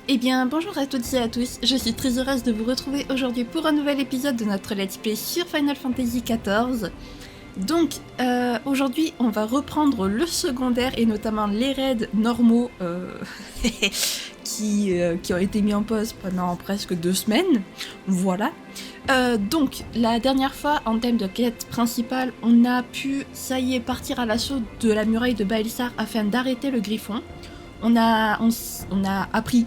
Eh bien, bonjour à toutes et à tous, je suis très heureuse de vous retrouver aujourd'hui pour un nouvel épisode de notre Let's Play sur Final Fantasy XIV. Donc, aujourd'hui, on va reprendre le secondaire et notamment les raids normaux qui ont été mis en pause pendant presque 2 semaines. Voilà. Donc, la dernière fois, en termes de quête principale, on a pu, ça y est, partir à l'assaut de la muraille de Baelsar afin d'arrêter le griffon. On a appris,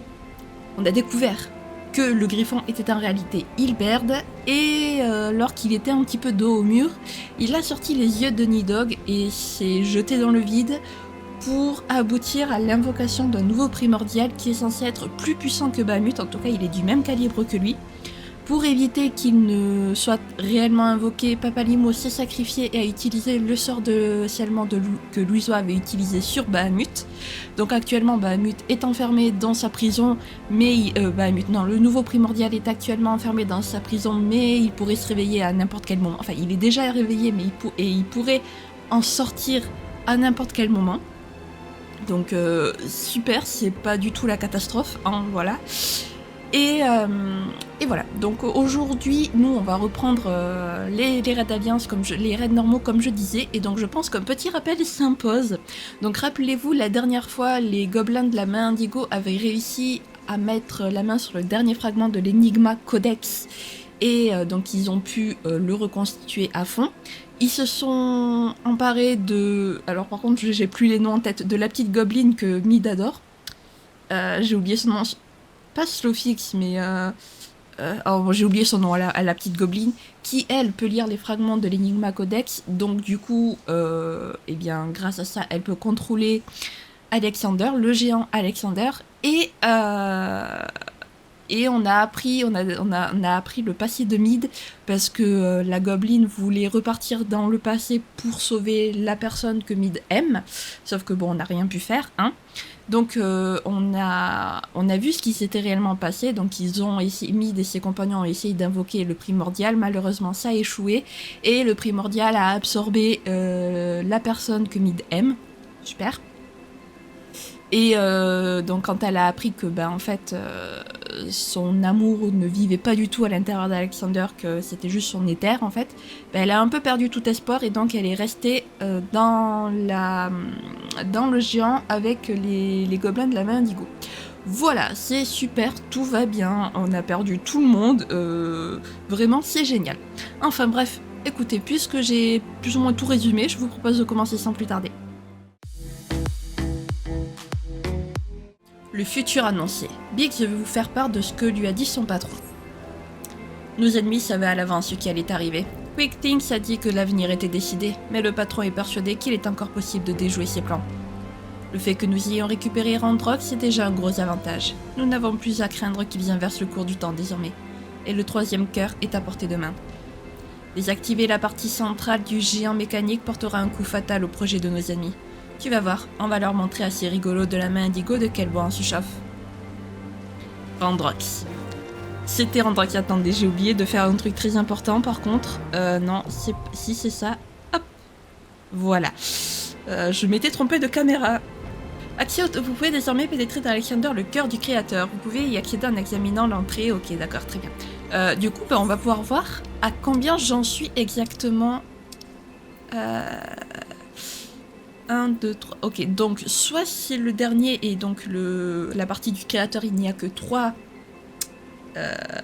on a découvert que le griffon était en réalité Hilberd et lorsqu'il était un petit peu dos au mur, il a sorti les yeux de Nidhogg et s'est jeté dans le vide pour aboutir à l'invocation d'un nouveau primordial qui est censé être plus puissant que Bahamut, en tout cas il est du même calibre que lui. Pour éviter qu'il ne soit réellement invoqué, Papalymo s'est sacrifié et a utilisé le sort de sciellement que Louiso avait utilisé sur Bahamut. Donc actuellement Bahamut est enfermé dans sa prison, mais le nouveau primordial est actuellement enfermé dans sa prison, mais il pourrait se réveiller à n'importe quel moment. Enfin, il est déjà réveillé, mais il pourrait en sortir à n'importe quel moment. Donc super, c'est pas du tout la catastrophe, hein, voilà. Et voilà, donc aujourd'hui, nous, on va reprendre les raids d'Alliance, les raids normaux, comme je disais, et donc je pense qu'un petit rappel s'impose. Donc rappelez-vous, la dernière fois, les gobelins de la main indigo avaient réussi à mettre la main sur le dernier fragment de l'Enigma Codex, et donc ils ont pu le reconstituer à fond. Ils se sont emparés de... Alors par contre, j'ai plus les noms en tête, de la petite gobeline que Mid adore. J'ai oublié son nom... Pas Slowfix, mais j'ai oublié son nom à la petite gobeline, qui elle peut lire les fragments de l'Enigma Codex, donc du coup, grâce à ça, elle peut contrôler Alexander, le géant Alexander, et on a appris le passé de Mid parce que la gobeline voulait repartir dans le passé pour sauver la personne que Mid aime, sauf que bon, on n'a rien pu faire, hein. Donc on a vu ce qui s'était réellement passé, donc Mid et ses compagnons ont essayé d'invoquer le primordial, malheureusement ça a échoué, et le primordial a absorbé la personne que Mid aime, super. Et donc quand elle a appris que son amour ne vivait pas du tout à l'intérieur d'Alexander, que c'était juste son éther en fait, elle a un peu perdu tout espoir et donc elle est restée dans le géant avec les gobelins de la main indigo. Voilà, c'est super, tout va bien, on a perdu tout le monde, vraiment c'est génial. Enfin bref, écoutez, puisque j'ai plus ou moins tout résumé, je vous propose de commencer sans plus tarder. Le futur annoncé. Biggs veut vous faire part de ce que lui a dit son patron. Nos ennemis savaient à l'avance ce qui allait arriver. Quick Things a dit que l'avenir était décidé, mais le patron est persuadé qu'il est encore possible de déjouer ses plans. Le fait que nous ayons récupéré Randrock, c'est déjà un gros avantage. Nous n'avons plus à craindre qu'ils inversent le cours du temps désormais. Et le troisième cœur est à portée de main. Désactiver la partie centrale du géant mécanique portera un coup fatal au projet de nos ennemis. Tu vas voir, on va leur montrer à ces rigolos de la main indigo de quel bois on se chauffe. Randrox. C'était Randrox, attendez, j'ai oublié de faire un truc très important par contre. Non, si c'est ça, hop. Voilà. Je m'étais trompée de caméra. Axiot, vous pouvez désormais pénétrer dans Alexander, le cœur du créateur. Vous pouvez y accéder en examinant l'entrée. Ok, d'accord, très bien. Du coup, on va pouvoir voir à combien j'en suis exactement... 1, 2, 3. Ok, donc soit c'est le dernier et donc la partie du créateur, il n'y a que 3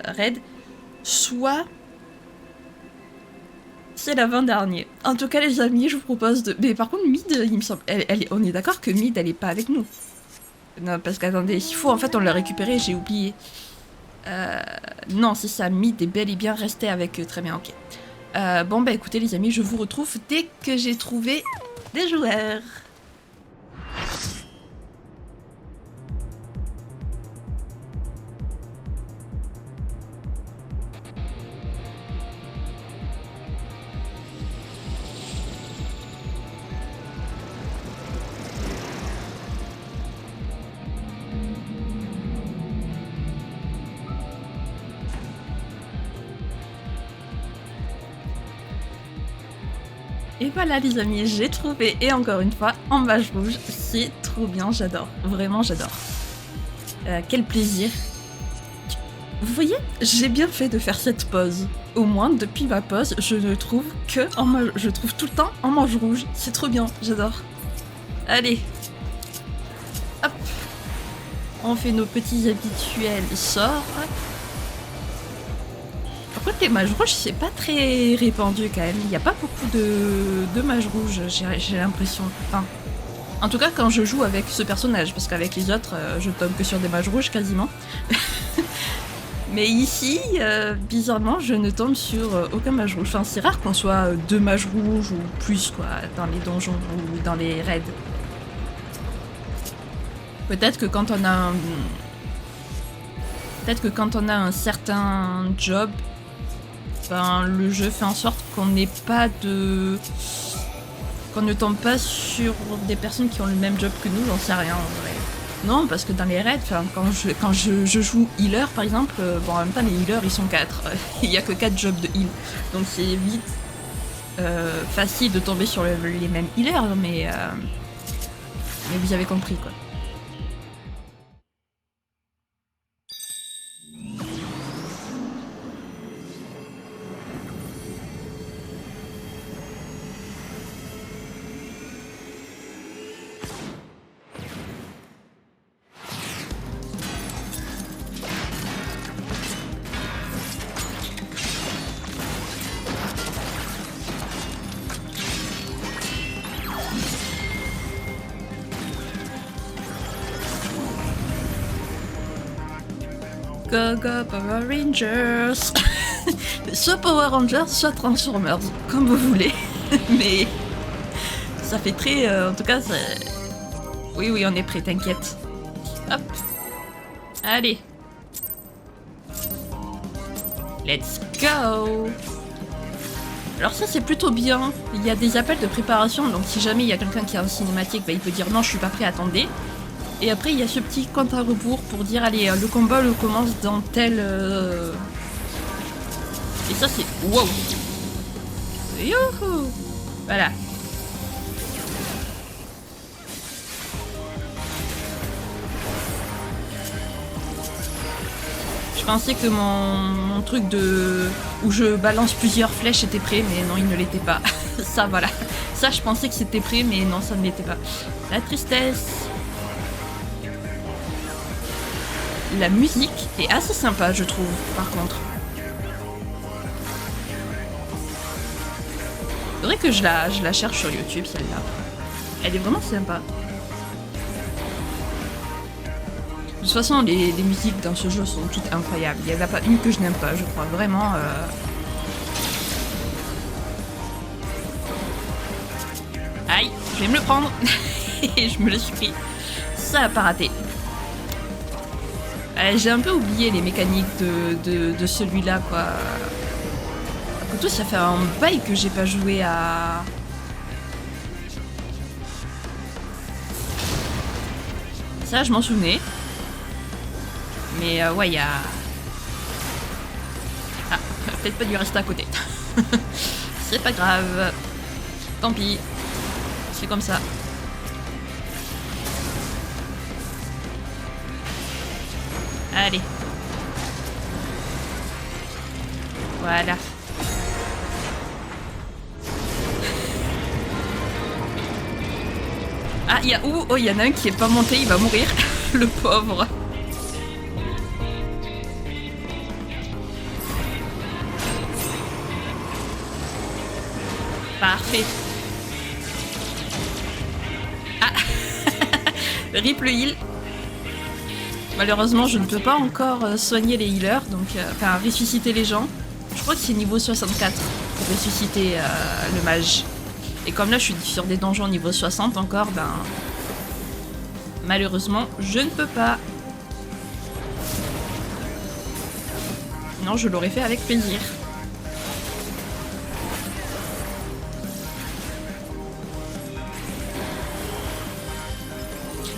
raids, soit c'est l'avant-dernier. En tout cas, les amis, je vous propose de... Mais par contre, Mid, il me semble... on est d'accord que Mid, elle est pas avec nous. Non, parce qu'attendez, s'il faut, en fait, on l'a récupéré, j'ai oublié. Non, c'est ça, Mid est bel et bien resté avec eux. Très bien, ok. Bon, écoutez, les amis, je vous retrouve dès que j'ai trouvé... des joueurs. Et voilà les amis, j'ai trouvé, et encore une fois, en mage rouge, c'est trop bien, j'adore, vraiment j'adore. Quel plaisir. Vous voyez, j'ai bien fait de faire cette pause. Au moins, depuis ma pause, je ne trouve que je trouve tout le temps en manche rouge. C'est trop bien, j'adore. Allez. Hop. On fait nos petits habituels sorts. Par contre, les mages rouges, c'est pas très répandu quand même. Il n'y a pas beaucoup de mages rouges, j'ai l'impression. Enfin, en tout cas, quand je joue avec ce personnage, parce qu'avec les autres, je tombe que sur des mages rouges quasiment. Mais ici, bizarrement, je ne tombe sur aucun mage rouge. Enfin, c'est rare qu'on soit 2 mages rouges ou plus, quoi, dans les donjons ou dans les raids. Peut-être que quand on a un certain job, ben, le jeu fait en sorte qu'on n'ait pas de... qu'on ne tombe pas sur des personnes qui ont le même job que nous, j'en sais rien en vrai. Non, parce que dans les raids, quand je joue healer par exemple, bon en même temps les healers ils sont 4, il n'y a que 4 jobs de heal, donc c'est vite facile de tomber sur les mêmes healers, mais vous avez compris quoi. Go go Power Rangers. Soit Power Rangers, soit Transformers, comme vous voulez. Mais ça fait très... en tout cas, ça... Oui, on est prêt, t'inquiète. Hop. Allez. Let's go. Alors ça, c'est plutôt bien. Il y a des appels de préparation, donc si jamais il y a quelqu'un qui est en cinématique, bah, il peut dire non, je suis pas prêt, attendez. Et après, il y a ce petit compte à rebours pour dire, allez, le combat le commence dans tel... Et ça, c'est... Wow. Youhou. Voilà. Je pensais que mon truc de... où je balance plusieurs flèches était prêt, mais non, il ne l'était pas. Ça, voilà. Ça, je pensais que c'était prêt, mais non, ça ne l'était pas. La tristesse. La musique est assez sympa, je trouve, par contre. Faudrait que je la cherche sur YouTube, celle-là. Elle est vraiment sympa. De toute façon, les musiques dans ce jeu sont toutes incroyables. Il n'y en a pas une que je n'aime pas, je crois. Vraiment... Aïe, je vais me le prendre. Et je me le suis pris. Ça a pas raté. J'ai un peu oublié les mécaniques de celui-là, quoi. Après tout, ça fait un bail que j'ai pas joué à... Ça, je m'en souvenais. Mais ouais, il y a... Ah, peut-être pas dû rester à côté. C'est pas grave. Tant pis. C'est comme ça. Allez. Voilà. Ah, il y a où? Oh, il y en a un qui est pas monté, il va mourir. Le pauvre. Parfait. Ah. Rip le heal. Malheureusement, je ne peux pas encore soigner les healers, donc enfin ressusciter les gens. Je crois que c'est niveau 64 pour ressusciter le mage. Et comme là, je suis sur des donjons niveau 60 encore, ben malheureusement, je ne peux pas. Non, je l'aurais fait avec plaisir.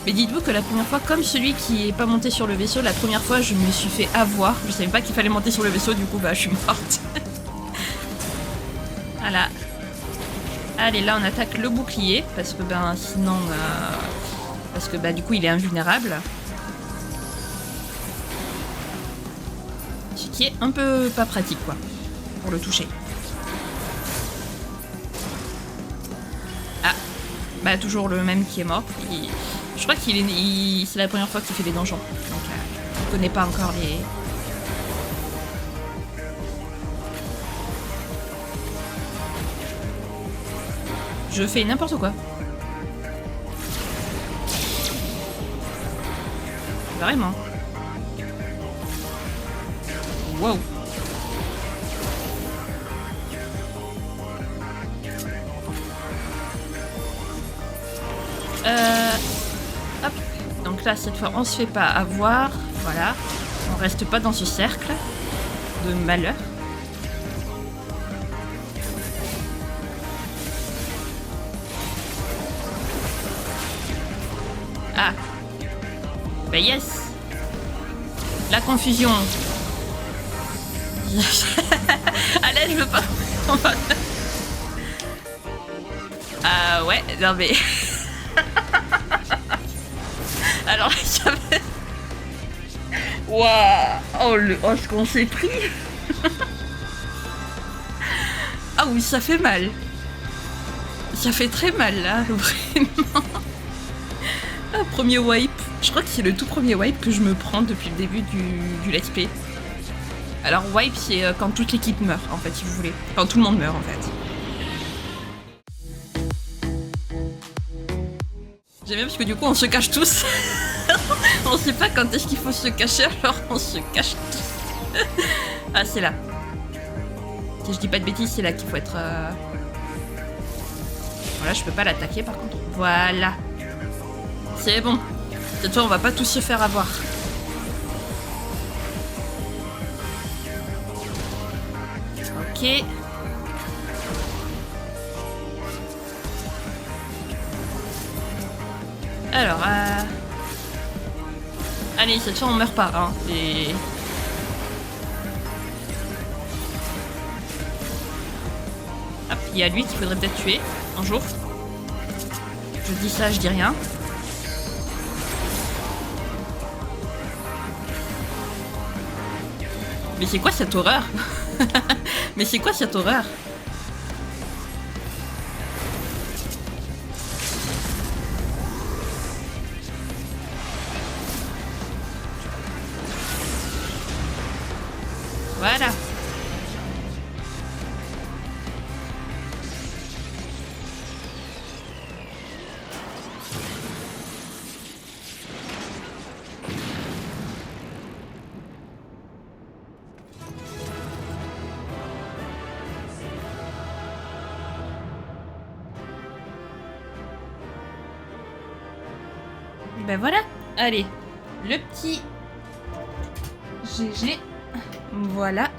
Mais dites-vous que la première fois, comme celui qui est pas monté sur le vaisseau, la première fois je me suis fait avoir. Je savais pas qu'il fallait monter sur le vaisseau, du coup bah je suis morte. Voilà. Allez, là on attaque le bouclier, parce que ben sinon... parce que bah du coup il est invulnérable. Ce qui est un peu pas pratique, quoi, pour le toucher. Ah, bah toujours le même qui est mort. Je crois qu'il est... c'est la première fois qu'il fait des donjons. Donc, il connaît pas encore les... Je fais n'importe quoi. Vraiment. Wow. Hop. Donc là, cette fois, on se fait pas avoir. Voilà. On reste pas dans ce cercle de malheur. Ah. Bah yes. La confusion. Allez, je veux pas. Ah ouais, non mais... Alors, j'avais... Waouh. Oh, ce qu'on s'est pris. Ah oui, ça fait mal. Ça fait très mal, là, vraiment. Ah, premier wipe. Je crois que c'est le tout premier wipe que je me prends depuis le début du let's play. Alors, wipe, c'est quand toute l'équipe meurt, en fait, si vous voulez. Quand tout le monde meurt, en fait. J'aime bien parce que du coup, on se cache tous. On sait pas quand est-ce qu'il faut se cacher, alors on se cache tous. Ah, c'est là. Si je dis pas de bêtises, c'est là qu'il faut être... Voilà, je peux pas l'attaquer, par contre. Voilà. C'est bon. Cette fois, on va pas tous se faire avoir. Ok. Alors, allez, cette fois, on meurt pas, hein. Et... Hop, il y a lui qu'il faudrait peut-être tuer un jour. Je dis ça, je dis rien. Mais c'est quoi cette horreur? Mais c'est quoi cette horreur? Voilà. Ben voilà. Allez, le petit GG. Voilà.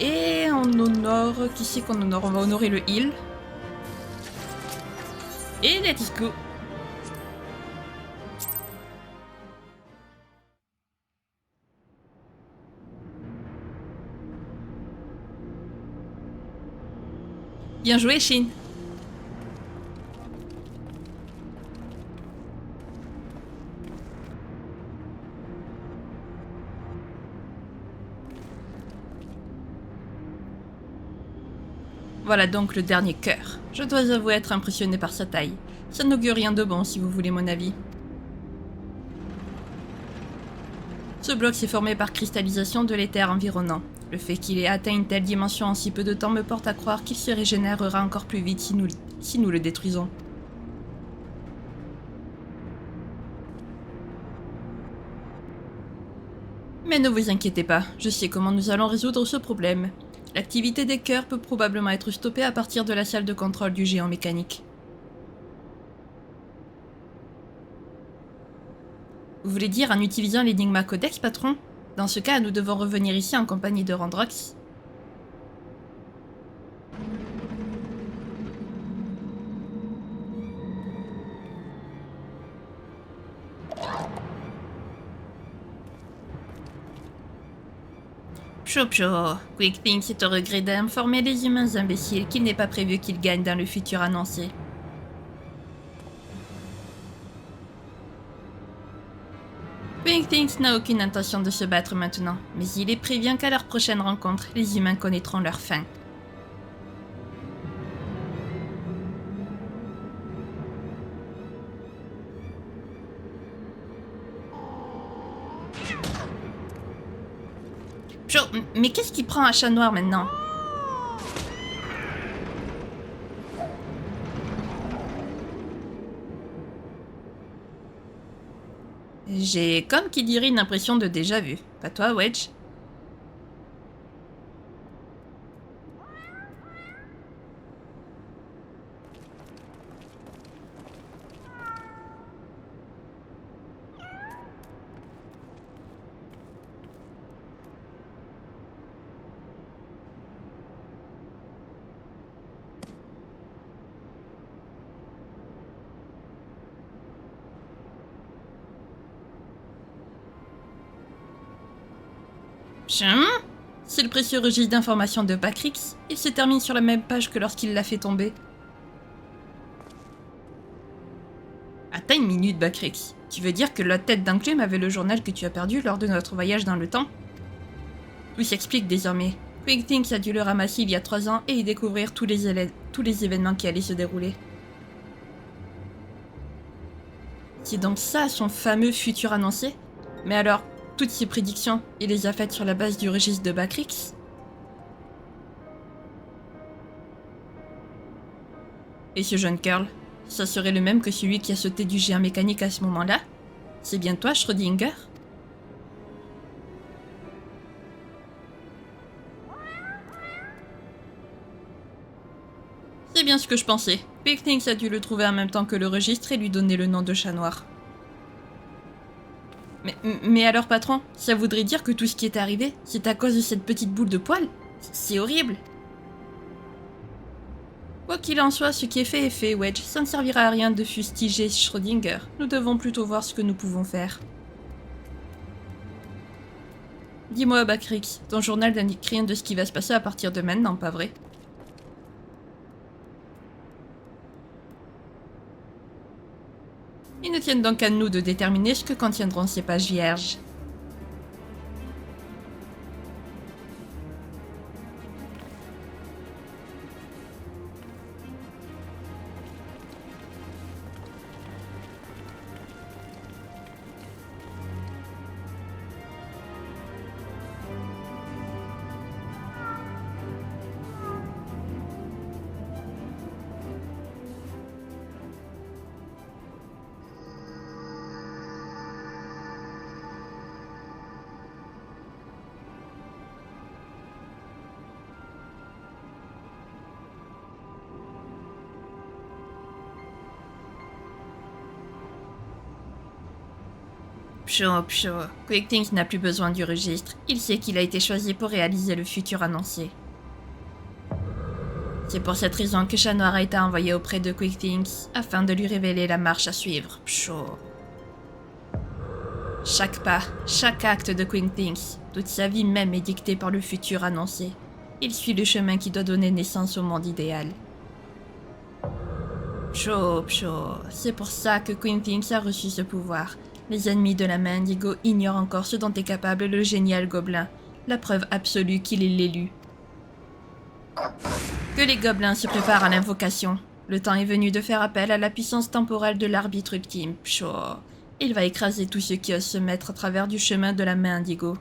Et on honore... Qui c'est qu'on honore? On va honorer le heal. Et let's go. Bien joué, Shin. Voilà donc le dernier cœur. Je dois avouer être impressionné par sa taille. Ça n'augure rien de bon si vous voulez mon avis. Ce bloc s'est formé par cristallisation de l'éther environnant. Le fait qu'il ait atteint une telle dimension en si peu de temps me porte à croire qu'il se régénérera encore plus vite si nous le détruisons. Mais ne vous inquiétez pas, je sais comment nous allons résoudre ce problème. L'activité des cœurs peut probablement être stoppée à partir de la salle de contrôle du géant mécanique. Vous voulez dire en utilisant l'Enigma Codex, patron? Dans ce cas, nous devons revenir ici en compagnie de Randrox. Psho, Quickthink c'est au regret d'informer les humains imbéciles qu'il n'est pas prévu qu'ils gagnent dans le futur annoncé. Quickthings n'a aucune intention de se battre maintenant, mais il est prévient qu'à leur prochaine rencontre, les humains connaîtront leur fin. Mais qu'est-ce qui prend un chat noir maintenant? J'ai comme qui dirait une impression de déjà vu. Pas toi, Wedge? C'est le précieux registre d'informations de Backrix. Il se termine sur la même page que lorsqu'il l'a fait tomber. Attends une minute, Backrix. Tu veux dire que la tête d'Enclume avait le journal que tu as perdu lors de notre voyage dans le temps? Tout s'explique désormais. Quickthings a dû le ramasser il y a 3 ans et y découvrir tous les événements qui allaient se dérouler. C'est donc ça son fameux futur annoncé? Mais alors, toutes ces prédictions, il les a faites sur la base du registre de Backrix? Et ce jeune Carl, ça serait le même que celui qui a sauté du géant mécanique à ce moment-là? C'est bien toi, Schrödinger? C'est bien ce que je pensais. Quickthings a dû le trouver en même temps que le registre et lui donner le nom de chat noir. Mais alors, patron, ça voudrait dire que tout ce qui est arrivé, c'est à cause de cette petite boule de poils? C'est horrible. Quoi qu'il en soit, ce qui est fait, Wedge. Ça ne servira à rien de fustiger Schrödinger. Nous devons plutôt voir ce que nous pouvons faire. Dis-moi, Backrix, ton journal n'indique rien de ce qui va se passer à partir de maintenant, pas vrai? Il ne tient donc à nous de déterminer ce que contiendront ces pages vierges. Pshaw. Quickthings n'a plus besoin du registre. Il sait qu'il a été choisi pour réaliser le futur annoncé. C'est pour cette raison que Chat Noir a été envoyé auprès de Quickthings, afin de lui révéler la marche à suivre. Pshaw. Chaque pas, chaque acte de Quickthings, toute sa vie même est dictée par le futur annoncé. Il suit le chemin qui doit donner naissance au monde idéal. Pshaw. C'est pour ça que Quickthings a reçu ce pouvoir. Les ennemis de la main Indigo ignorent encore ce dont est capable le génial gobelin, la preuve absolue qu'il est l'élu. Que les gobelins se préparent à l'invocation. Le temps est venu de faire appel à la puissance temporelle de l'arbitre ultime. Pshaw. Il va écraser tous ceux qui osent se mettre à travers du chemin de la main Indigo.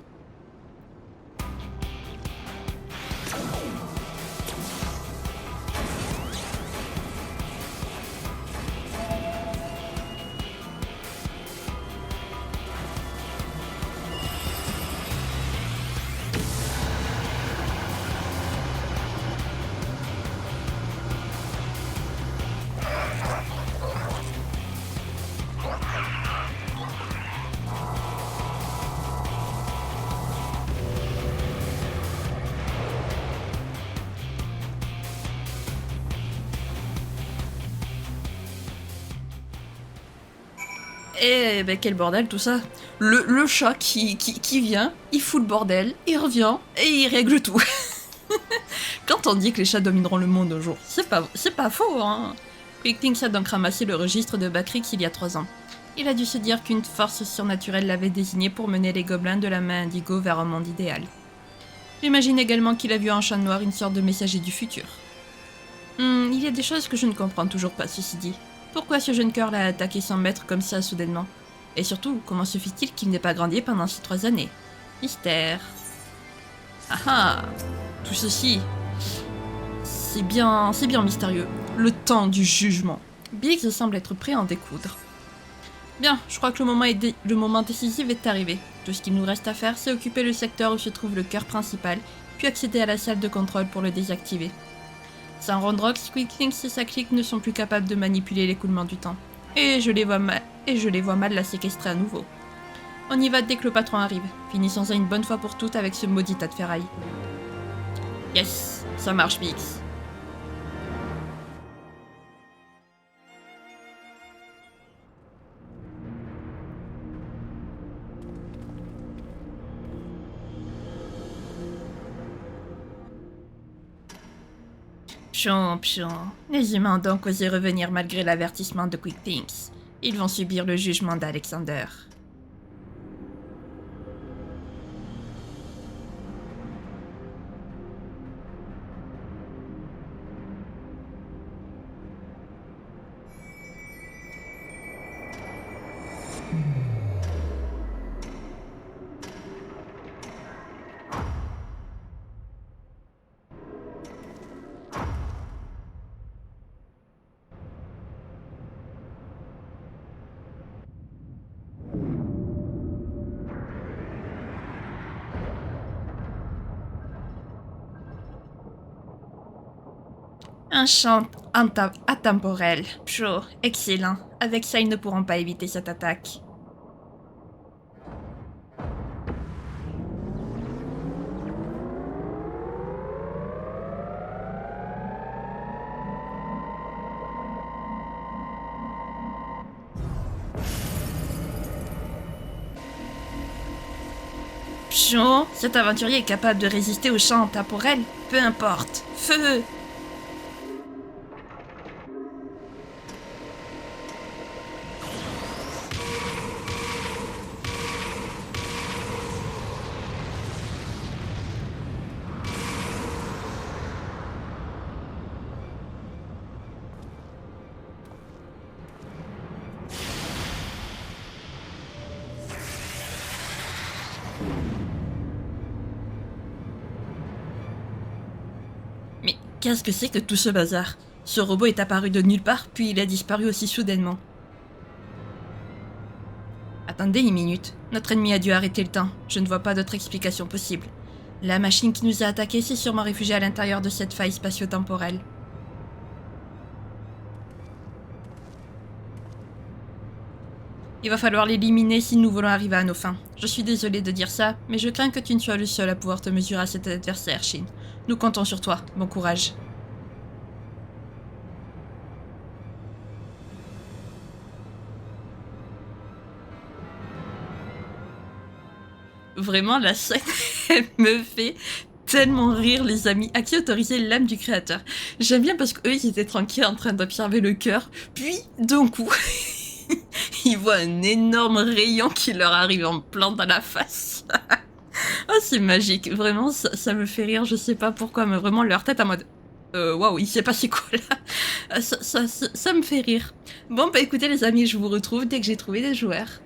Et ben quel bordel tout ça. Le chat qui vient, il fout le bordel, il revient et il règle tout. Quand on dit que les chats domineront le monde un jour, c'est pas faux, hein. Quickthings a donc ramassé le registre de Backrix il y a 3 ans. Il a dû se dire qu'une force surnaturelle l'avait désigné pour mener les gobelins de la main indigo vers un monde idéal. J'imagine également qu'il a vu en chat noir une sorte de messager du futur. Il y a des choses que je ne comprends toujours pas, ceci dit. Pourquoi ce jeune cœur l'a attaqué sans maître comme ça soudainement? Et surtout, comment se fait-il qu'il n'ait pas grandi pendant ces 3 années? Mystère. Ah ah! Tout ceci, c'est bien mystérieux. Le temps du jugement. Biggs semble être prêt à en découdre. Bien, je crois que le moment décisif est arrivé. Tout ce qu'il nous reste à faire, c'est occuper le secteur où se trouve le cœur principal, puis accéder à la salle de contrôle pour le désactiver. Sans Rondrox, Squeaklings et sa clique ne sont plus capables de manipuler l'écoulement du temps. Et je les vois mal la séquestrer à nouveau. On y va dès que le patron arrive. Finissons-en une bonne fois pour toutes avec ce maudit tas de ferraille. Yes, ça marche, Biggs. Pion. Les humains ont donc osé revenir malgré l'avertissement de Quickthings. Ils vont subir le jugement d'Alexander. Un chant atemporel. Pshaw, excellent. Avec ça, ils ne pourront pas éviter cette attaque. Pshaw, cet aventurier est capable de résister au chant temporel. Peu importe. Feu! Mais qu'est-ce que c'est que tout ce bazar? Ce robot est apparu de nulle part, puis il a disparu aussi soudainement. Attendez une minute. Notre ennemi a dû arrêter le temps. Je ne vois pas d'autre explication possible. La machine qui nous a attaqués s'est sûrement réfugiée à l'intérieur de cette faille spatio-temporelle. Il va falloir l'éliminer si nous voulons arriver à nos fins. Je suis désolée de dire ça, mais je crains que tu ne sois le seul à pouvoir te mesurer à cet adversaire, Shin. Nous comptons sur toi. Bon courage. Vraiment, la scène, elle me fait tellement rire, les amis. À qui autoriser l'âme du créateur? J'aime bien parce qu'eux, ils étaient tranquilles en train d'observer le cœur. Puis, d'un coup, ils voient un énorme rayon qui leur arrive en plein dans la face. Oh, c'est magique. Vraiment, ça me fait rire. Je sais pas pourquoi, mais vraiment, leur tête en mode... Waouh, il s'est passé quoi là? Ça me fait rire. Bon, bah écoutez les amis, je vous retrouve dès que j'ai trouvé des joueurs.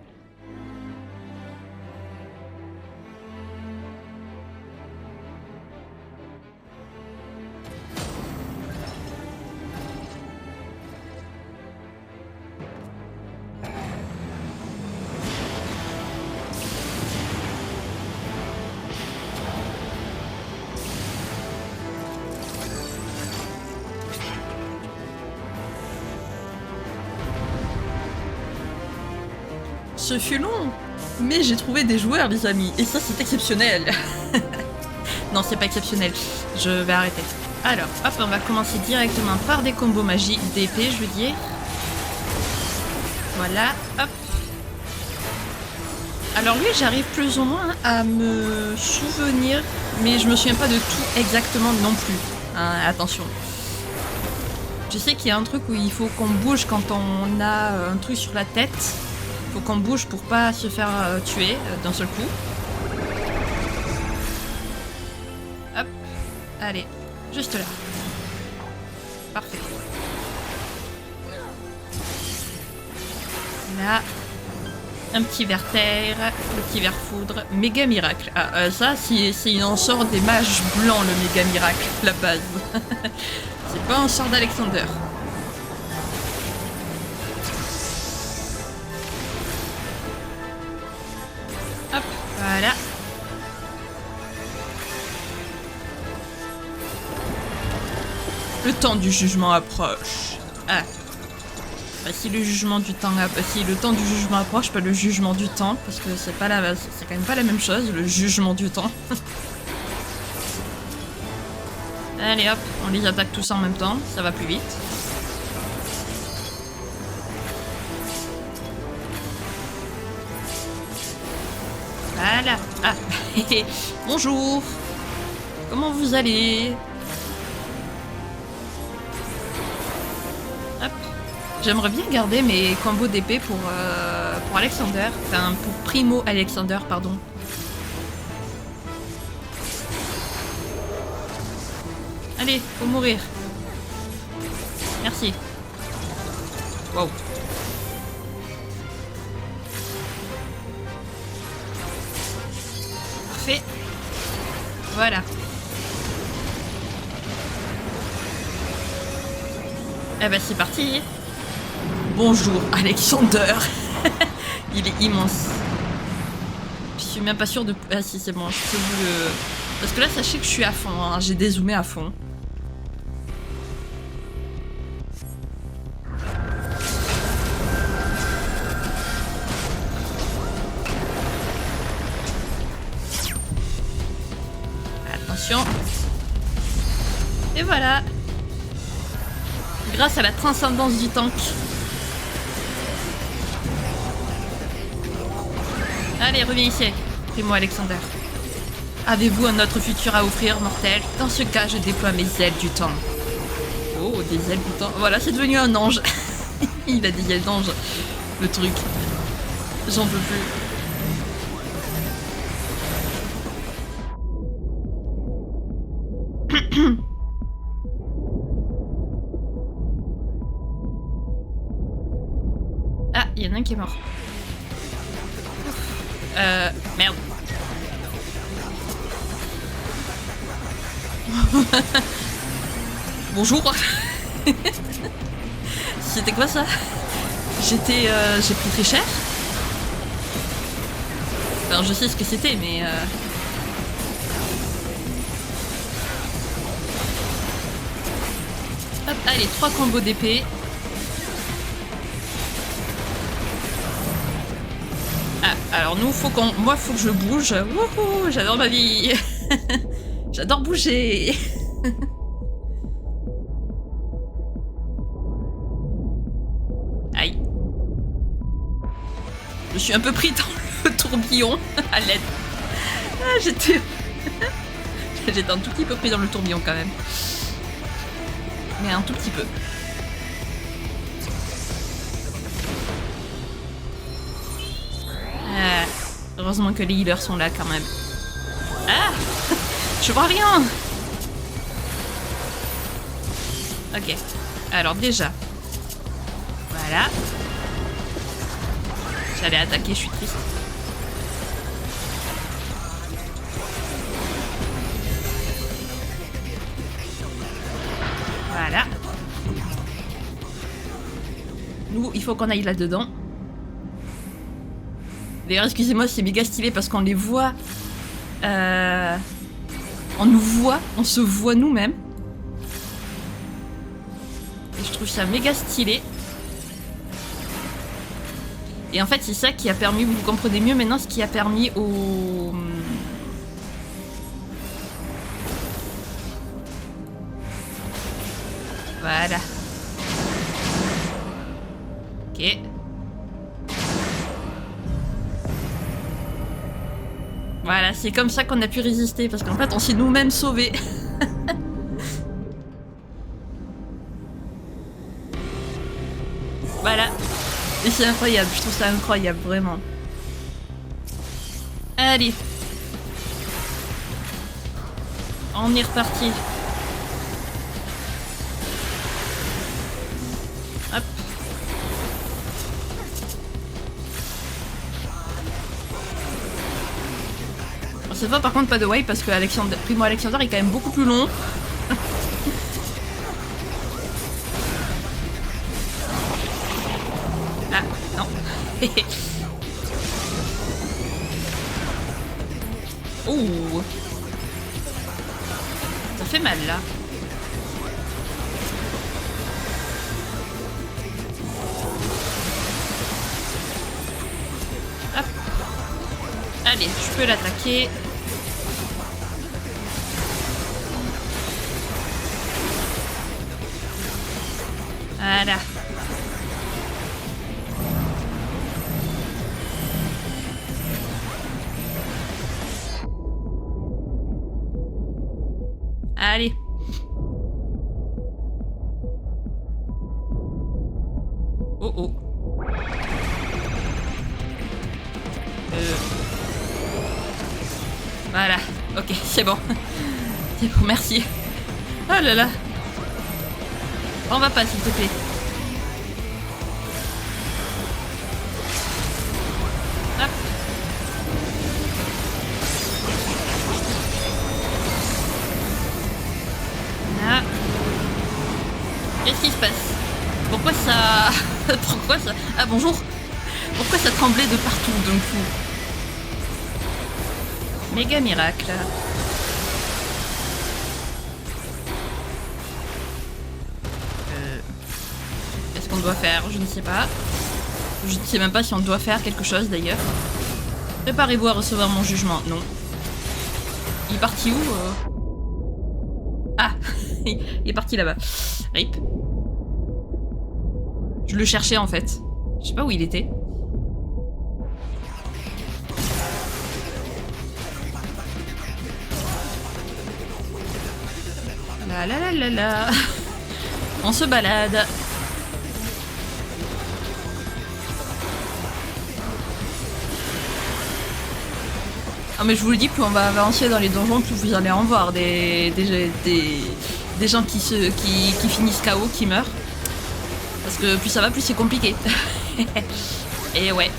Ce fut long, mais j'ai trouvé des joueurs, les amis, et ça c'est exceptionnel. Non, c'est pas exceptionnel, je vais arrêter. Alors, hop, on va commencer directement par des combos magiques d'épée, je veux dire. Voilà, hop. Alors lui, j'arrive plus ou moins à me souvenir, mais je me souviens pas de tout exactement non plus. Hein, attention. Je sais qu'il y a un truc où il faut qu'on bouge quand on a un truc sur la tête. Faut qu'on bouge pour pas se faire tuer d'un seul coup. Hop. Allez. Juste là. Parfait. Là. Un petit verre terre, le petit verre foudre, méga miracle. Ah, ça, s'il en sort des mages blancs, le méga miracle, la base. C'est pas un sort d'Alexander. Hop, voilà. Le temps du jugement approche. Ah. Bah, si le jugement du temps, si le temps du jugement approche, pas le jugement du temps, parce que c'est pas la, c'est quand même pas la même chose, le jugement du temps. Allez hop, on les attaque tous en même temps, ça va plus vite. Voilà. Ah, bonjour. Comment vous allez? Hop. J'aimerais bien garder mes combos d'épée pour Alexander. Enfin, pour Primo Alexander, pardon. Allez, faut mourir. Merci. Wow. Parfait. Voilà. Eh ben c'est parti. Bonjour Alexander. Il est immense. Je suis même pas sûre de... Ah si c'est bon, je peux vous le... Parce que là sachez que je suis à fond, hein. J'ai dézoomé à fond. Attention. Et voilà. Grâce à la transcendance du tank. Allez, reviens ici, Primo Alexander. Avez-vous un autre futur à offrir, mortel? Dans ce cas, je déploie mes ailes du temps. Oh, des ailes du temps. Voilà, c'est devenu un ange. Il a des ailes d'ange, le truc. J'en peux plus. Ah, il y en a un qui est mort. Merde. Bonjour. C'était quoi ça? J'ai pris très cher. Enfin, je sais ce que c'était, mais Hop, allez, 3 combos d'épée. Ah, alors nous, moi, faut que je bouge. Wouhou, j'adore ma vie. J'adore bouger. Aïe. Je suis un peu pris dans le tourbillon. À l'aide. Ah, j'étais un tout petit peu pris dans le tourbillon quand même. Mais un tout petit peu. Heureusement que les healers sont là quand même. Ah. Je vois rien. Ok. Alors déjà. Voilà. J'allais attaquer, je suis triste. Voilà. Nous, il faut qu'on aille là-dedans. D'ailleurs, excusez-moi, c'est méga stylé parce qu'on les voit... On nous voit, on se voit nous-mêmes. Et je trouve ça méga stylé. Et en fait, c'est ça qui a permis, vous comprenez mieux maintenant, ce qui a permis au... Voilà. Ok. Voilà, c'est comme ça qu'on a pu résister, parce qu'en fait, on s'est nous-mêmes sauvés. Voilà. Et c'est incroyable, je trouve ça incroyable, vraiment. Allez. On est reparti. Hop. Bon, cette fois par contre pas de wipe parce que Primo Alexander est quand même beaucoup plus long. Ah, non. Oh. Ça fait mal là. Hop. Allez, je peux l'attaquer. Voilà. Allez. Oh oh. Voilà. Ok, c'est bon. C'est bon, merci. Oh là là. On va pas, s'il te plaît. Hop. Là. Qu'est-ce qui se passe? Pourquoi ça... Pourquoi ça... Ah bonjour. Pourquoi ça tremblait de partout d'un coup? Méga miracle. Qu'est-ce qu'on doit faire? Je ne sais pas. Je ne sais même pas si on doit faire quelque chose d'ailleurs. Préparez-vous à recevoir mon jugement. Non. Il est parti où Ah. Il est parti là-bas. Rip. Je le cherchais en fait. Je sais pas où il était. La la la la la. On se balade. Ah mais je vous le dis, plus on va avancer dans les donjons, plus vous allez en voir des gens qui finissent KO, qui meurent. Parce que plus ça va, plus c'est compliqué. Et ouais.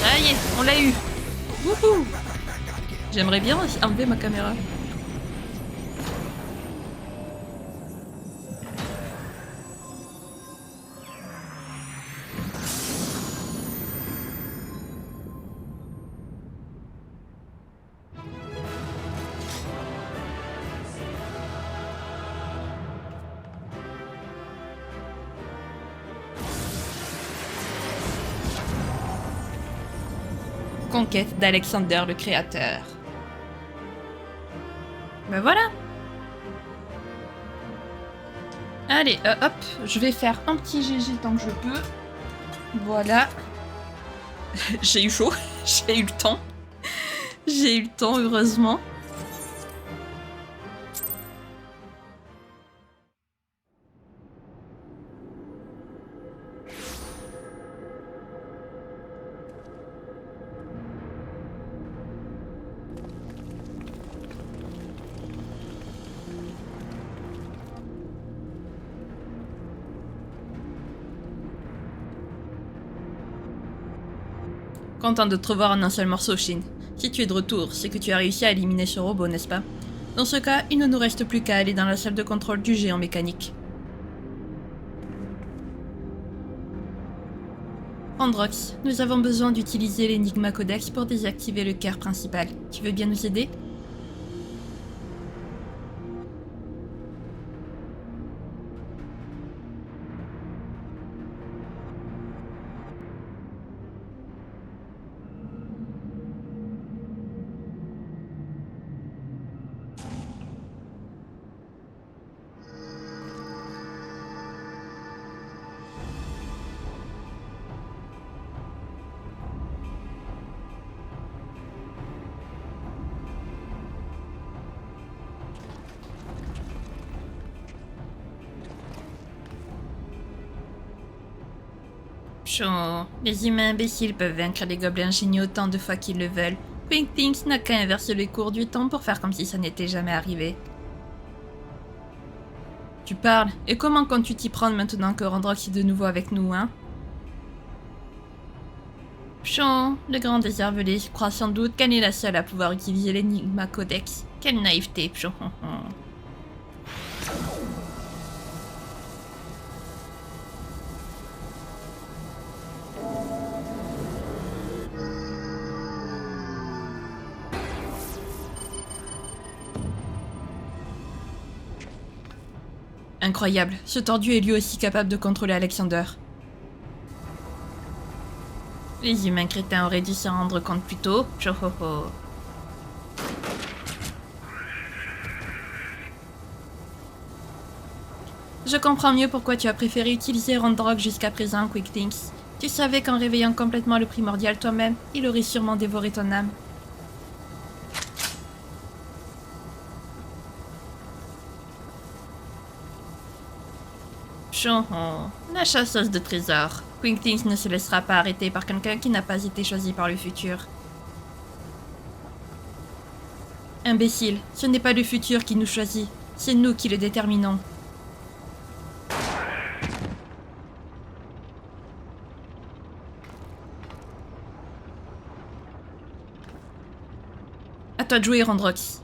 Ça y est, on l'a eu. Wouhou. J'aimerais bien enlever ma caméra. Conquête d'Alexander le Créateur. Ben voilà. Allez, hop, je vais faire un petit GG tant que je peux. Voilà. J'ai eu chaud, j'ai eu le temps. J'ai eu le temps, heureusement. Content de te revoir en un seul morceau, Shin. Si tu es de retour, c'est que tu as réussi à éliminer ce robot, n'est-ce pas? Dans ce cas, il ne nous reste plus qu'à aller dans la salle de contrôle du géant mécanique. Androx, nous avons besoin d'utiliser l'Enigma Codex pour désactiver le cœur principal. Tu veux bien nous aider? Pchon, les humains imbéciles peuvent vaincre les gobelins géniaux autant de fois qu'ils le veulent. Quinkthings n'a qu'à inverser les cours du temps pour faire comme si ça n'était jamais arrivé. Tu parles, et comment comptes-tu t'y prendre maintenant que Randrox est de nouveau avec nous, hein? Pchon, le grand déshervelé croit sans doute qu'elle est la seule à pouvoir utiliser l'Enigma Codex. Quelle naïveté, pchon. Incroyable, ce tordu est lui aussi capable de contrôler Alexander. Les humains crétins auraient dû s'en rendre compte plus tôt. Chohoho. Je comprends mieux pourquoi tu as préféré utiliser Randrox jusqu'à présent, Quinkthings. Tu savais qu'en réveillant complètement le primordial toi-même, il aurait sûrement dévoré ton âme. La chasseuse de trésors. Quinkthings ne se laissera pas arrêter par quelqu'un qui n'a pas été choisi par le futur. Imbécile, ce n'est pas le futur qui nous choisit, c'est nous qui le déterminons. À toi de jouer, Randrox.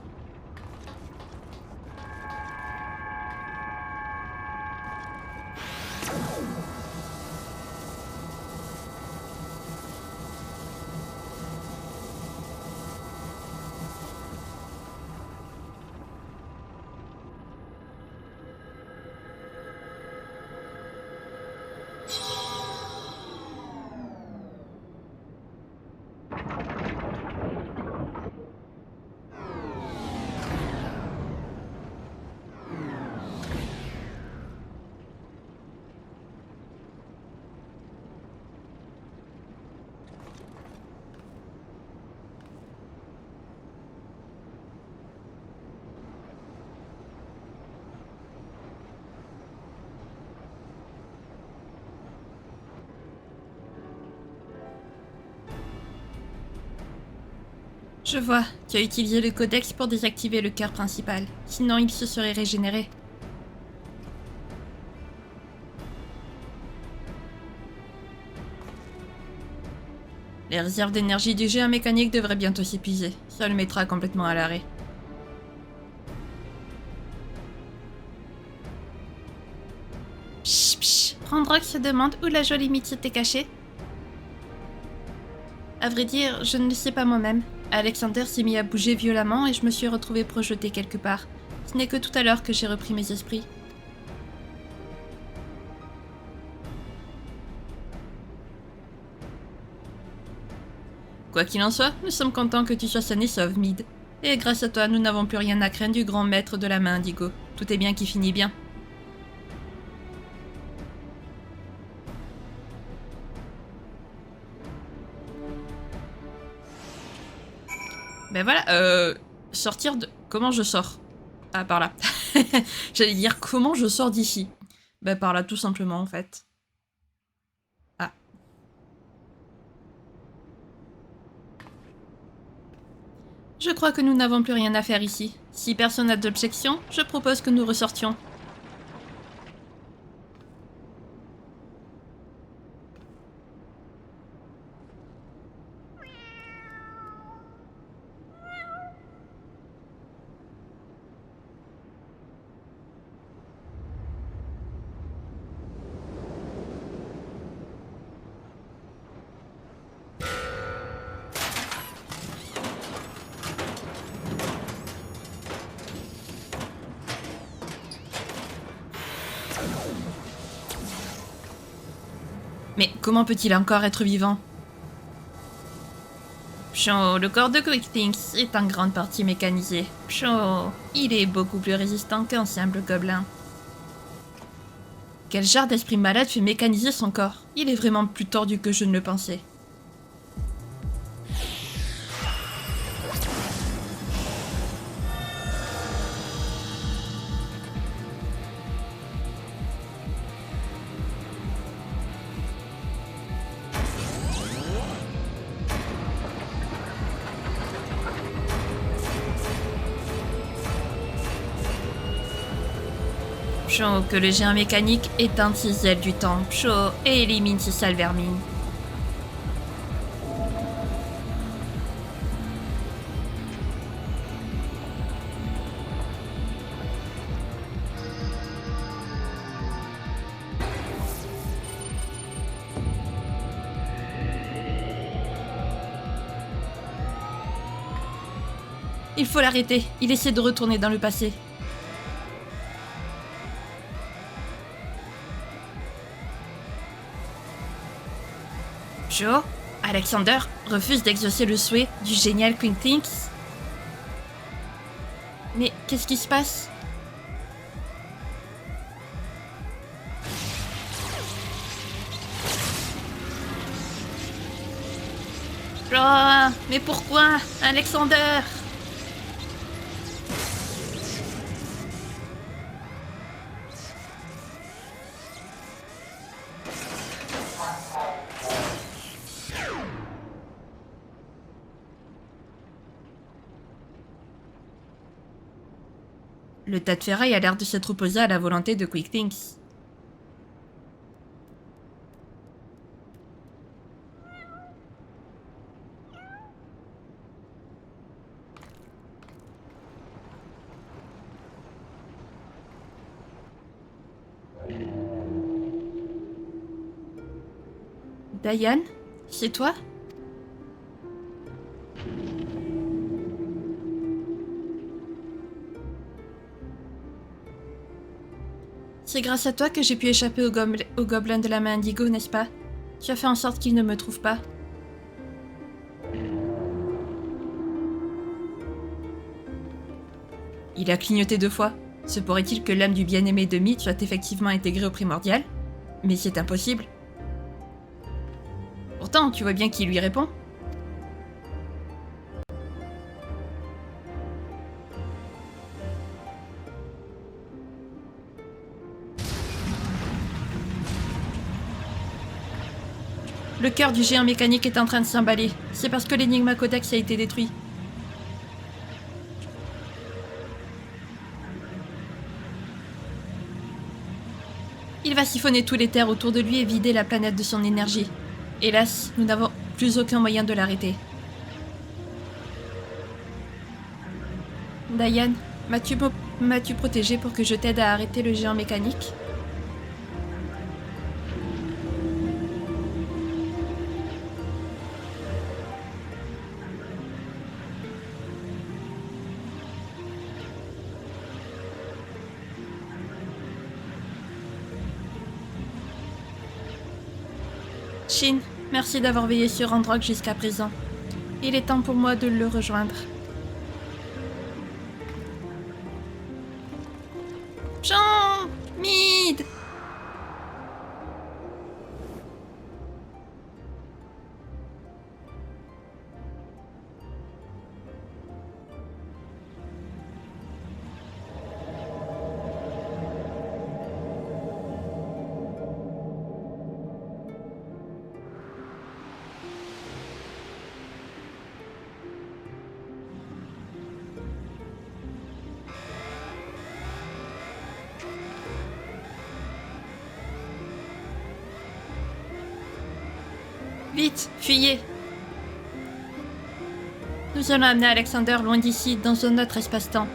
Je vois, tu as utilisé le codex pour désactiver le cœur principal, sinon il se serait régénéré. Les réserves d'énergie du géant mécanique devraient bientôt s'épuiser, ça le mettra complètement à l'arrêt. Psh psh, Randrox se demande où la jolie mythe s'était cachée. À vrai dire, je ne le sais pas moi-même. Alexander s'est mis à bouger violemment et je me suis retrouvée projetée quelque part. Ce n'est que tout à l'heure que j'ai repris mes esprits. Quoi qu'il en soit, nous sommes contents que tu sois saine et sauve, Mid. Et grâce à toi, nous n'avons plus rien à craindre du grand maître de la main indigo. Tout est bien qui finit bien. Ben voilà, sortir de... Comment je sors? Ah, par là. J'allais dire comment je sors d'ici. Ben par là, tout simplement, en fait. Ah. Je crois que nous n'avons plus rien à faire ici. Si personne n'a d'objection, je propose que nous ressortions. Mais comment peut-il encore être vivant? Pchon, le corps de Quinkthings est en grande partie mécanisé. Pchon, il est beaucoup plus résistant qu'un simple gobelin. Quel genre d'esprit malade fait mécaniser son corps? Il est vraiment plus tordu que je ne le pensais. Chaud, que le géant mécanique éteinte ses ailes du temps. Chaud, et élimine ses sales vermines. Il faut l'arrêter. Il essaie de retourner dans le passé. Joe, Alexander refuse d'exaucer le souhait du génial Queen Things. Mais qu'est-ce qui se passe? Oh, mais pourquoi, Alexander? Le tas de ferraille a l'air de s'être opposé à la volonté de Quick Things. Diane, c'est toi? C'est grâce à toi que j'ai pu échapper au gobelin de la main indigo, n'est-ce pas? Tu as fait en sorte qu'il ne me trouve pas. Il a clignoté 2 fois. Se pourrait-il que l'âme du bien-aimé de Mead soit effectivement intégrée au primordial? Mais c'est impossible. Pourtant, tu vois bien qui lui répond. Le cœur du géant mécanique est en train de s'emballer. C'est parce que l'énigma codex a été détruit. Il va siphonner tous les terres autour de lui et vider la planète de son énergie. Hélas, nous n'avons plus aucun moyen de l'arrêter. Diane, m'as-tu protégé pour que je t'aide à arrêter le géant mécanique? Shin, merci d'avoir veillé sur Androck jusqu'à présent. Il est temps pour moi de le rejoindre. Jean! Mead! Vite, fuyez! Nous allons amener Alexander loin d'ici, dans un autre espace-temps.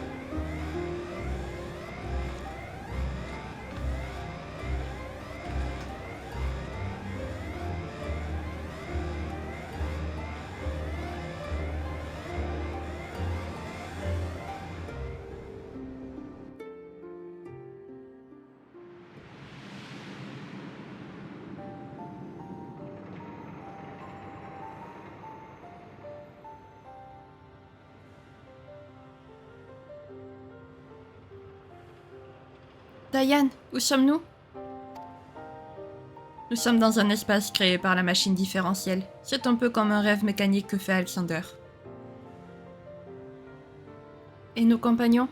Diane, où sommes-nous? Nous sommes dans un espace créé par la machine différentielle. C'est un peu comme un rêve mécanique que fait Alexander. Et nos compagnons?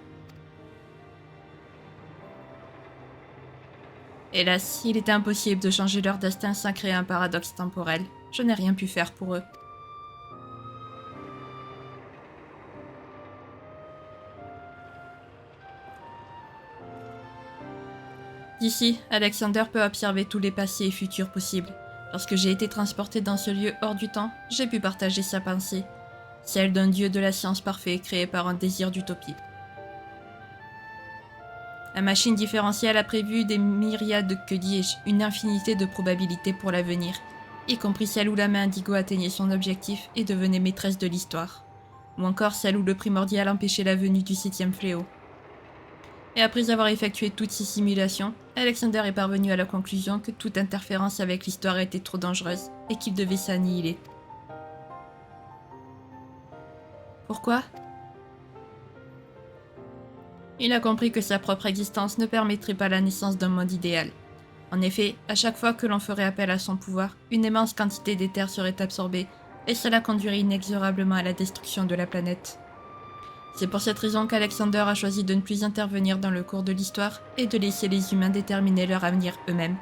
Hélas, il était impossible de changer leur destin sans créer un paradoxe temporel. Je n'ai rien pu faire pour eux. D'ici, Alexander peut observer tous les passés et futurs possibles. Lorsque j'ai été transporté dans ce lieu hors du temps, j'ai pu partager sa pensée, celle d'un dieu de la science parfait créé par un désir d'utopie. La machine différentielle a prévu des myriades, que dis-je, une infinité de probabilités pour l'avenir, y compris celle où la main indigo atteignait son objectif et devenait maîtresse de l'histoire, ou encore celle où le primordial empêchait la venue du 7e fléau. Et après avoir effectué toutes ces simulations, Alexander est parvenu à la conclusion que toute interférence avec l'histoire était trop dangereuse et qu'il devait s'annihiler. Pourquoi ? Il a compris que sa propre existence ne permettrait pas la naissance d'un monde idéal. En effet, à chaque fois que l'on ferait appel à son pouvoir, une immense quantité d'éther serait absorbée, et cela conduirait inexorablement à la destruction de la planète. C'est pour cette raison qu'Alexander a choisi de ne plus intervenir dans le cours de l'histoire et de laisser les humains déterminer leur avenir eux-mêmes.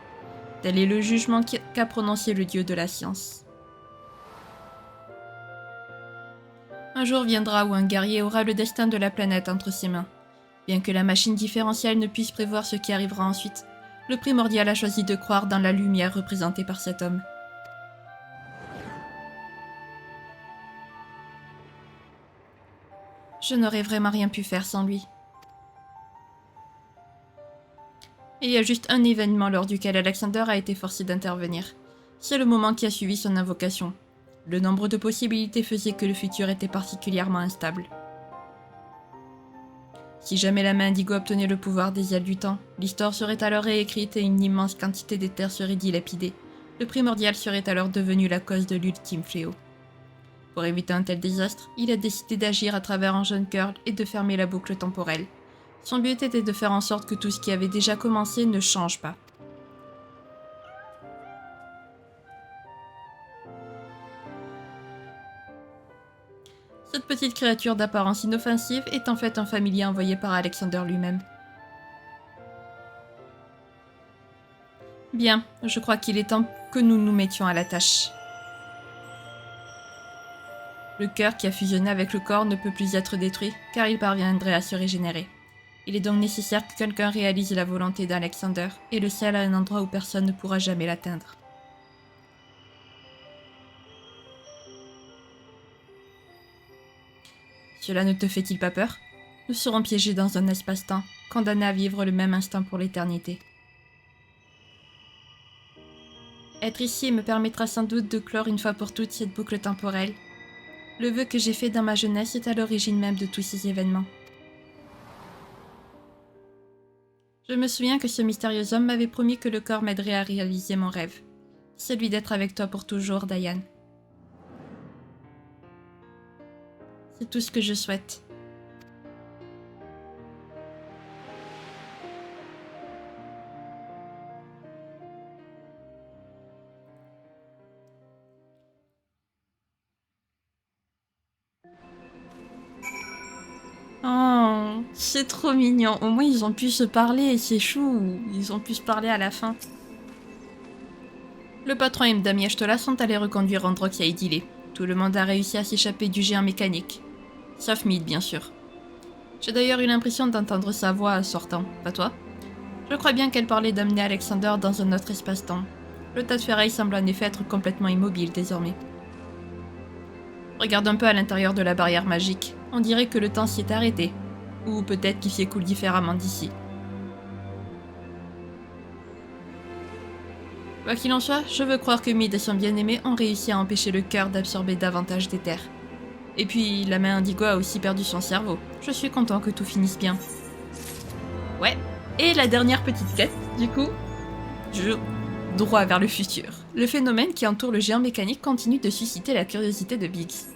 Tel est le jugement qu'a prononcé le dieu de la science. Un jour viendra où un guerrier aura le destin de la planète entre ses mains. Bien que la machine différentielle ne puisse prévoir ce qui arrivera ensuite, le primordial a choisi de croire dans la lumière représentée par cet homme. Je n'aurais vraiment rien pu faire sans lui. Il y a juste un événement lors duquel Alexander a été forcé d'intervenir. C'est le moment qui a suivi son invocation. Le nombre de possibilités faisait que le futur était particulièrement instable. Si jamais la main indigo obtenait le pouvoir des ailes du temps, l'histoire serait alors réécrite et une immense quantité d'éther serait dilapidée. Le primordial serait alors devenu la cause de l'ultime fléau. Pour éviter un tel désastre, il a décidé d'agir à travers un jeune curl et de fermer la boucle temporelle. Son but était de faire en sorte que tout ce qui avait déjà commencé ne change pas. Cette petite créature d'apparence inoffensive est en fait un familier envoyé par Alexander lui-même. Bien, je crois qu'il est temps que nous nous mettions à la tâche. Le cœur qui a fusionné avec le corps ne peut plus être détruit, car il parviendrait à se régénérer. Il est donc nécessaire que quelqu'un réalise la volonté d'Alexander, et le scelle à un endroit où personne ne pourra jamais l'atteindre. Cela ne te fait-il pas peur ? Nous serons piégés dans un espace-temps, condamnés à vivre le même instant pour l'éternité. Être ici me permettra sans doute de clore une fois pour toutes cette boucle temporelle. Le vœu que j'ai fait dans ma jeunesse est à l'origine même de tous ces événements. Je me souviens que ce mystérieux homme m'avait promis que le corps m'aiderait à réaliser mon rêve. Celui d'être avec toi pour toujours, Diane. C'est tout ce que je souhaite. Oh, c'est trop mignon. Au moins, ils ont pu se parler et c'est chou. Ils ont pu se parler à la fin. Le patron et Madame Yashtola sont allés reconduire Androx à Idylé. Tout le monde a réussi à s'échapper du géant mécanique. Sauf Mid, bien sûr. J'ai d'ailleurs eu l'impression d'entendre sa voix sortant, pas toi ? Je crois bien qu'elle parlait d'amener Alexander dans un autre espace-temps. Le tas de ferraille semble en effet être complètement immobile désormais. Regarde un peu à l'intérieur de la barrière magique. On dirait que le temps s'y est arrêté. Ou peut-être qu'il s'écoule différemment d'ici. Quoi qu'il en soit, je veux croire que Mid et son bien-aimé ont réussi à empêcher le cœur d'absorber davantage d'éther. Et puis, la main indigo a aussi perdu son cerveau. Je suis content que tout finisse bien. Ouais. Et la dernière petite quête, du coup, droit vers le futur. Le phénomène qui entoure le géant mécanique continue de susciter la curiosité de Biggs.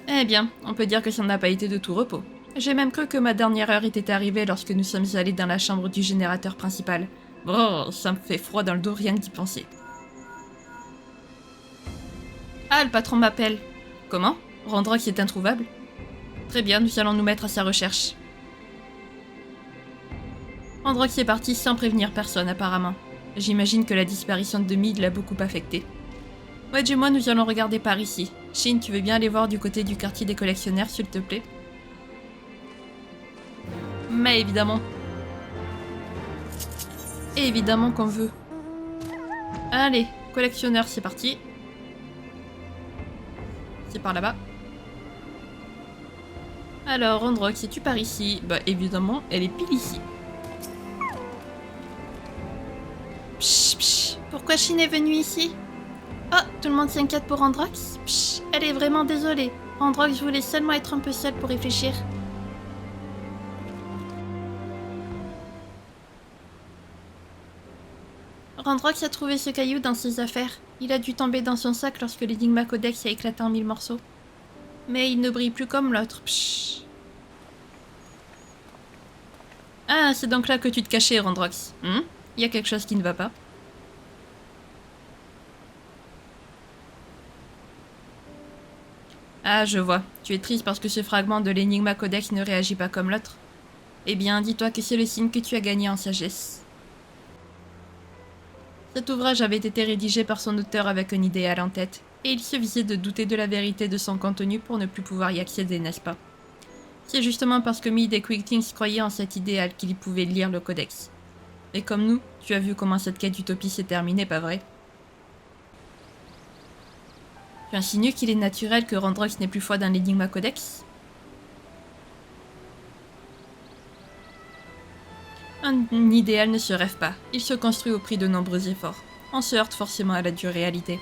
Eh bien, on peut dire que ça n'a pas été de tout repos. J'ai même cru que ma dernière heure était arrivée lorsque nous sommes allés dans la chambre du générateur principal. Brrr, ça me fait froid dans le dos rien que d'y penser. Ah, le patron m'appelle. Comment ? Randrox est introuvable ? Très bien, nous allons nous mettre à sa recherche. Randrox est parti sans prévenir personne apparemment. J'imagine que la disparition de Mid l'a beaucoup affecté. Wedge et moi, nous allons regarder par ici. Shin, tu veux bien aller voir du côté du quartier des collectionneurs, s'il te plaît ? Mais évidemment. Et évidemment qu'on veut. Allez, collectionneur, c'est parti. C'est par là-bas. Alors, Androx, si tu pars ici, bah évidemment, elle est pile ici. Psh, psh, pourquoi Shin est venue ici? Oh, tout le monde s'inquiète pour Androx? Psh, elle est vraiment désolée. Androx voulait seulement être un peu seule pour réfléchir. Androx a trouvé ce caillou dans ses affaires. Il a dû tomber dans son sac lorsque l'Enigma Codex a éclaté en 1000 morceaux. Mais il ne brille plus comme l'autre. Psh. Ah, c'est donc là que tu te cachais, Randrox. Il y a quelque chose qui ne va pas. Ah, je vois. Tu es triste parce que ce fragment de l'Enigma Codex ne réagit pas comme l'autre. Eh bien, dis-toi que c'est le signe que tu as gagné en sagesse. Cet ouvrage avait été rédigé par son auteur avec un idéal en tête, et il suffisait de douter de la vérité de son contenu pour ne plus pouvoir y accéder, n'est-ce pas? C'est justement parce que Mid et Quicklings croyaient en cet idéal qu'ils pouvaient lire le codex. Et comme nous, tu as vu comment cette quête d'utopie s'est terminée, pas vrai? Tu insinues qu'il est naturel que Randrox n'ait plus foi dans l'Enigma Codex? Un idéal ne se rêve pas, il se construit au prix de nombreux efforts. On se heurte forcément à la dure réalité.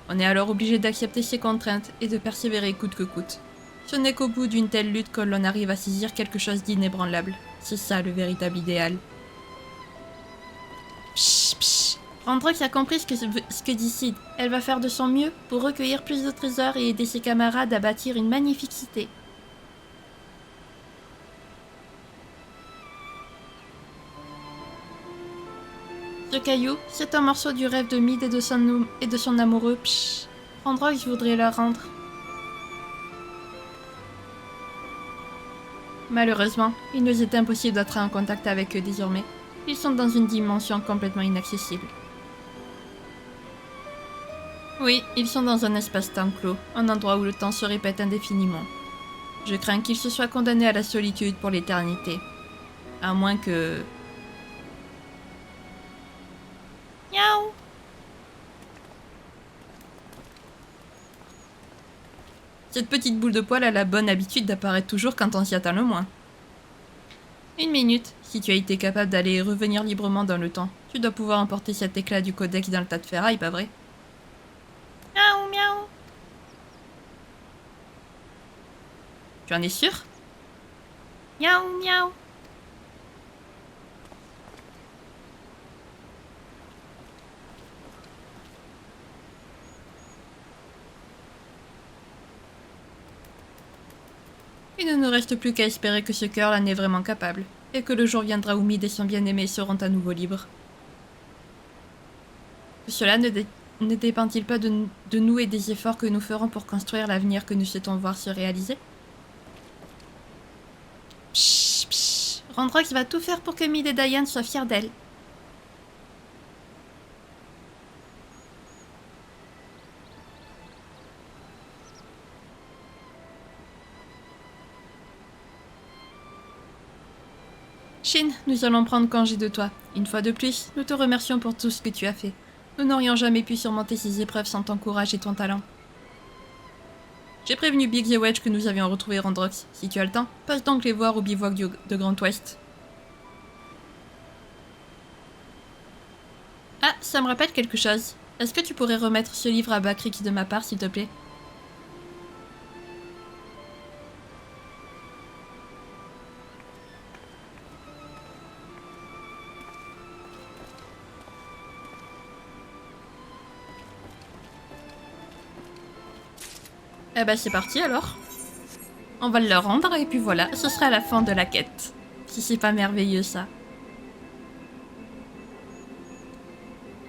On est alors obligé d'accepter ces contraintes et de persévérer coûte que coûte. Ce n'est qu'au bout d'une telle lutte que l'on arrive à saisir quelque chose d'inébranlable. C'est ça le véritable idéal. Psh, psh. Randrox a compris ce que dit Sid. Elle va faire de son mieux pour recueillir plus de trésors et aider ses camarades à bâtir une magnifique cité. Ce caillou, c'est un morceau du rêve de Mid et de son amoureux. Psh. Randrox voudrait leur rendre. Malheureusement, il nous est impossible d'entrer en contact avec eux désormais. Ils sont dans une dimension complètement inaccessible. Oui, ils sont dans un espace-temps clos, un endroit où le temps se répète indéfiniment. Je crains qu'ils se soient condamnés à la solitude pour l'éternité. À moins que... Miaou! Cette petite boule de poil a la bonne habitude d'apparaître toujours quand on s'y attend le moins. Une minute, si tu as été capable d'aller et revenir librement dans le temps, tu dois pouvoir emporter cet éclat du codex dans le tas de ferraille, pas vrai? Miaou, miaou. Tu en es sûr? Miaou, miaou. Il ne nous reste plus qu'à espérer que ce cœur en est vraiment capable, et que le jour viendra où Mid et son bien-aimé seront à nouveau libres. Que cela ne dépend-il pas de nous et des efforts que nous ferons pour construire l'avenir que nous souhaitons voir se réaliser? Psh, psh. Randrox va tout faire pour que Mid et Diane soient fiers d'elle. Shin, nous allons prendre congé de toi. Une fois de plus, nous te remercions pour tout ce que tu as fait. Nous n'aurions jamais pu surmonter ces épreuves sans ton courage et ton talent. J'ai prévenu Big et Wedge que nous avions retrouvé Randrox. Si tu as le temps, passe donc les voir au bivouac de Grand Ouest. Ah, ça me rappelle quelque chose. Est-ce que tu pourrais remettre ce livre à Bakrik de ma part, s'il te plaît? Eh ben c'est parti alors. On va le rendre et puis voilà, ce sera la fin de la quête. Si c'est pas merveilleux ça.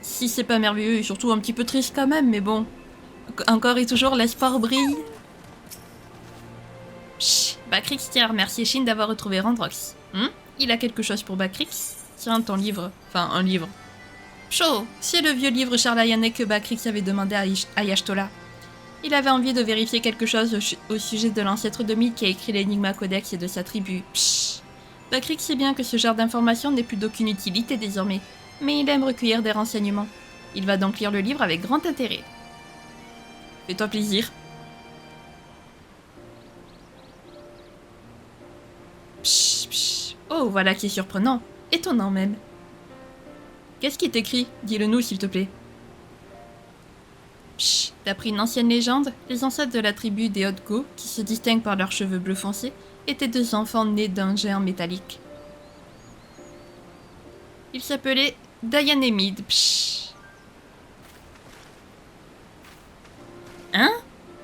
Si c'est pas merveilleux et surtout un petit peu triste quand même, mais bon. Encore et toujours l'espoir brille. Chut, Bakrix tient à remercier Shin d'avoir retrouvé Randrox. Il a quelque chose pour Bakrix? Tiens, ton livre. Enfin, un livre. Chaud, c'est le vieux livre Charlayane que Bakrix avait demandé à Y'shtola. Il avait envie de vérifier quelque chose au sujet de l'ancêtre de Mid qui a écrit l'Enigma Codex et de sa tribu. Pshh. Patrick sait bien que ce genre d'information n'est plus d'aucune utilité désormais, mais il aime recueillir des renseignements. Il va donc lire le livre avec grand intérêt. Fais-toi plaisir. Psh, psh. Oh, voilà qui est surprenant. Étonnant même. Qu'est-ce qui est écrit? Dis-le-nous, s'il te plaît. Psh. D'après une ancienne légende, les ancêtres de la tribu des Hautes-Go, qui se distinguent par leurs cheveux bleu foncé, étaient 2 enfants nés d'un géant métallique. Ils s'appelaient Dionémide. Psh. Hein?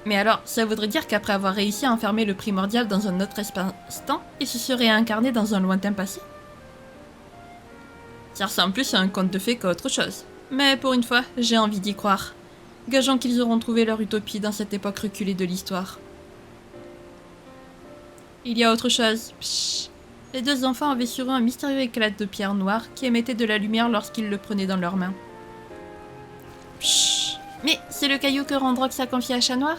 Mais alors, ça voudrait dire qu'après avoir réussi à enfermer le primordial dans un autre espace-temps, il se serait incarné dans un lointain passé? Ça ressemble plus à un conte de fées qu'à autre chose. Mais pour une fois, j'ai envie d'y croire. Gageons qu'ils auront trouvé leur utopie dans cette époque reculée de l'histoire. Il y a autre chose. Psh. Les 2 enfants avaient sur eux un mystérieux éclat de pierre noire qui émettait de la lumière lorsqu'ils le prenaient dans leurs mains. Psh. Mais c'est le caillou que Randrox a confié à Chat Noir?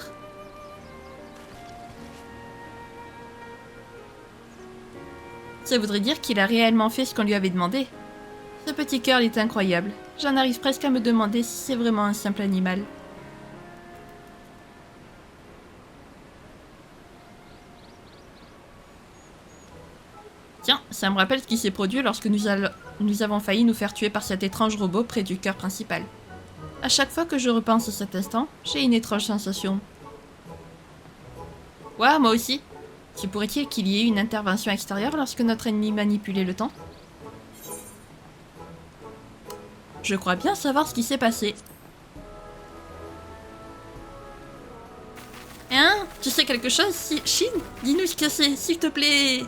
Ça voudrait dire qu'il a réellement fait ce qu'on lui avait demandé. Ce petit cœur est incroyable. J'en arrive presque à me demander si c'est vraiment un simple animal. Tiens, ça me rappelle ce qui s'est produit lorsque nous avons failli nous faire tuer par cet étrange robot près du cœur principal. À chaque fois que je repense à cet instant, j'ai une étrange sensation. Ouais, moi aussi. Se pourrait-il qu'il y ait eu une intervention extérieure lorsque notre ennemi manipulait le temps? Je crois bien savoir ce qui s'est passé. Hein? Tu sais quelque chose, Shin? Dis-nous ce que c'est, s'il te plaît.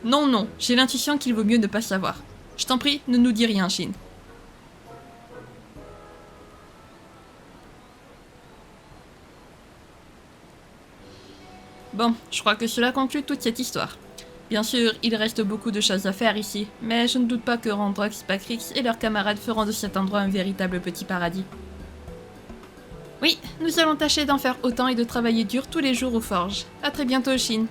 Non, non, j'ai l'intuition qu'il vaut mieux ne pas savoir. Je t'en prie, ne nous dis rien, Shin. Bon, je crois que cela conclut toute cette histoire. Bien sûr, il reste beaucoup de choses à faire ici, mais je ne doute pas que Randrox, Pacrix et leurs camarades feront de cet endroit un véritable petit paradis. Oui, nous allons tâcher d'en faire autant et de travailler dur tous les jours aux forges. À très bientôt, Shin.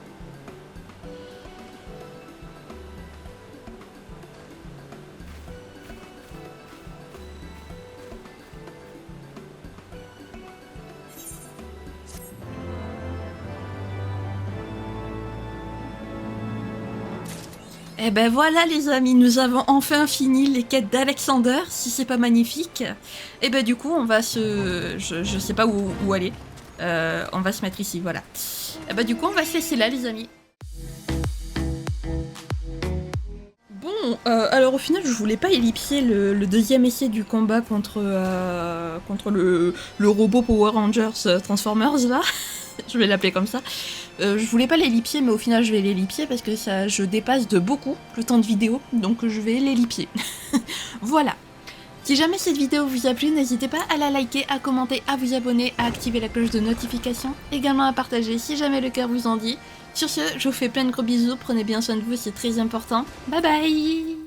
Eh ben voilà les amis, nous avons enfin fini les quêtes d'Alexander, si c'est pas magnifique. Et ben du coup on va se... Je sais pas où aller. On va se mettre ici, voilà. Et ben du coup on va se laisser là les amis. Bon, alors au final je voulais pas ellipser le deuxième essai du combat contre le robot Power Rangers Transformers là. Je vais l'appeler comme ça. Je voulais pas l'ellipser, mais au final je vais l'ellipser parce que ça, je dépasse de beaucoup le temps de vidéo, donc je vais l'ellipser. Voilà. Si jamais cette vidéo vous a plu, n'hésitez pas à la liker, à commenter, à vous abonner, à activer la cloche de notification, également à partager si jamais le cœur vous en dit. Sur ce, je vous fais plein de gros bisous, prenez bien soin de vous, c'est très important. Bye bye!